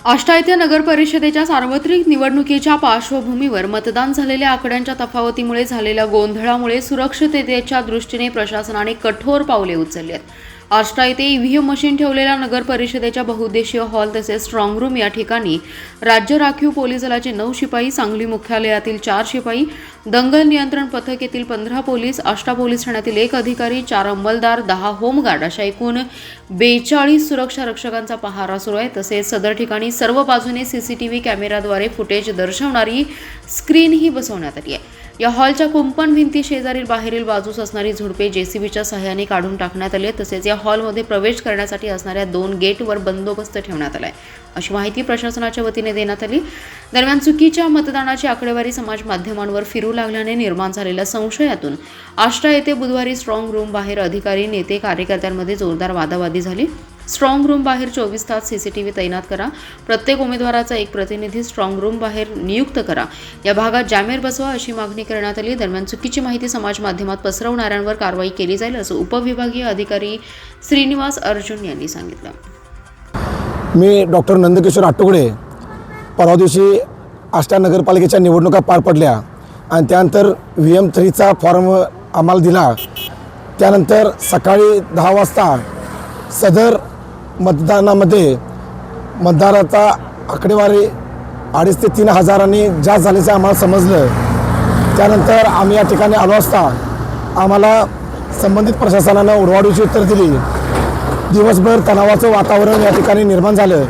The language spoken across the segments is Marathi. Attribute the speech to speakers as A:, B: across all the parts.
A: आष्टा येथे नगर परिषदेच्या सार्वत्रिक निवडणुकीच्या पार्श्वभूमीवर मतदान झालेल्या आकड्यांच्या तफावतीमुळे झालेल्या गोंधळामुळे सुरक्षिततेच्या दृष्टीने प्रशासनाने कठोर पावले उचलली आहेत। आष्टा येथे ईव्हीएम मशीन ठेवलेल्या नगर परिषदेच्या बहुउद्देशीय हॉल तसेच स्ट्रॉंग रूम या ठिकाणी राज्य राखीव पोलीस दलाचे 9 शिपाई, सांगली मुख्यालयातील 4 शिपाई, दंगल नियंत्रण पथक येथील 15 पोलीस, आष्टा पोलीस ठाण्यातील 1 अधिकारी, 4 अंमलदार, 10 होमगार्ड अशा एकूण 42 सुरक्षा रक्षकांचा पहारा सुरू आहे। तसेच सदर ठिकाणी सर्व बाजूने सीसीटीव्ही कॅमेराद्वारे फुटेज दर्शवणारी स्क्रीन ही बसवण्यात आली आहे। या हॉलच्या कुंपण भिंती शेजारील बाहेरील बाजूस असणारी झुडपे जेसीबीच्या सहाय्याने काढून टाकण्यात आली। तसेच या हॉलमध्ये प्रवेश करण्यासाठी असणाऱ्या 2 गेटवर बंदोबस्त ठेवण्यात आलाय, अशी माहिती प्रशासनाच्या वतीने देण्यात आली। दरम्यान चुकीच्या मतदानाची आकडेवारी समाज माध्यमांवर फिरू लागल्याने निर्माण झालेल्या संशयातून आष्टा येथे बुधवारी स्ट्रॉंग रूम बाहेर अधिकारी, नेते, कार्यकर्त्यांमध्ये जोरदार वादावादी झाली। स्ट्रॉंग रूम बाहेर 24 तास सीसीटीव्ही तैनात करा, प्रत्येक उमेदवाराचा एक प्रतिनिधी स्ट्रॉंग रूम बाहेर नियुक्त करा, या भागात जॅमेर बसवा अशी मागणी करण्यात आली। दरम्यान चुकीची माहिती समाज माध्यमात पसरवणाऱ्यांवर कारवाई केली जाईल असं उपविभागीय अधिकारी श्रीनिवास अर्जुन यांनी सांगितलं।
B: मी डॉक्टर नंदकिशोर आटुगडे परवा दिवशी आष्टा नगरपालिकेच्या निवडणुका पार पडल्या आणि त्यानंतर VM3चा फॉर्म आम्हाला दिला। त्यानंतर सकाळी 10 वाजता सदर मतदानामध्ये मतदाराचा आकडेवारी 2,500 ते 3,000 जास्त झाल्याचं आम्हाला समजलं। त्यानंतर आम्ही या ठिकाणी आलो असता आम्हाला संबंधित प्रशासनानं उडवाडीची उत्तर दिली। दिवसभर तणावाचं वातावरण या ठिकाणी निर्माण झालं।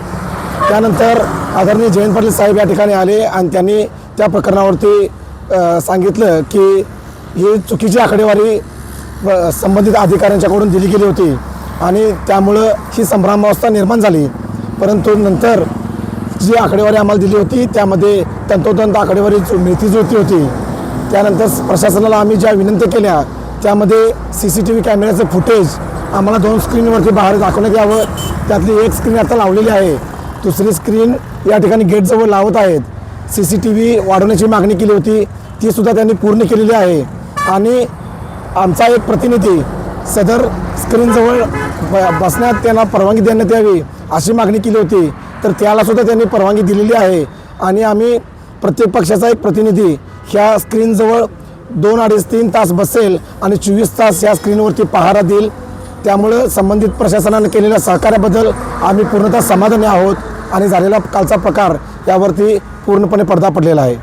B: त्यानंतर आदरणीय जयंत पाटील साहेब या ठिकाणी आले आणि त्यांनी त्या प्रकरणावरती सांगितलं की ही चुकीची आकडेवारी संबंधित अधिकाऱ्यांच्याकडून दिली गेली होती आणि त्यामुळं ही संभ्रमावस्था निर्माण झाली। परंतु नंतर जी आकडेवारी आम्हाला दिली होती त्यामध्ये तंतोतंत आकडेवारी मिळती जुळती होती। त्यानंतर प्रशासनाला आम्ही ज्या विनंती केल्या त्यामध्ये CCTV कॅमेऱ्याचं फुटेज आम्हाला 2 स्क्रीनवरती बाहेर दाखवण्यात यावं। त्यातली एक स्क्रीन आता लावलेली आहे, दुसरी स्क्रीन या ठिकाणी गेटजवळ लावत आहेत। CCTV वाढवण्याची मागणी केली होती, ती सुद्धा त्यांनी पूर्ण केलेली आहे आणि आमचा एक प्रतिनिधी सदर स्क्रीनजवळ बसण्यात त्यांना परवानगी देण्यात यावी अशी मागणी केली होती, तर त्यालासुद्धा त्यांनी परवानगी दिलेली आहे आणि आम्ही प्रत्येक पक्षाचा एक प्रतिनिधी ह्या स्क्रीनजवळ 2, 2.5, 3 तास बसेल आणि 24 तास या स्क्रीनवरती पहारा देईल। त्यामुळं संबंधित प्रशासनाने केलेल्या सहकार्याबद्दल आम्ही पूर्णतः समाधानी आहोत आणि झालेला कालचा प्रकार यावरती पूर्णपणे पडदा पडलेला आहे।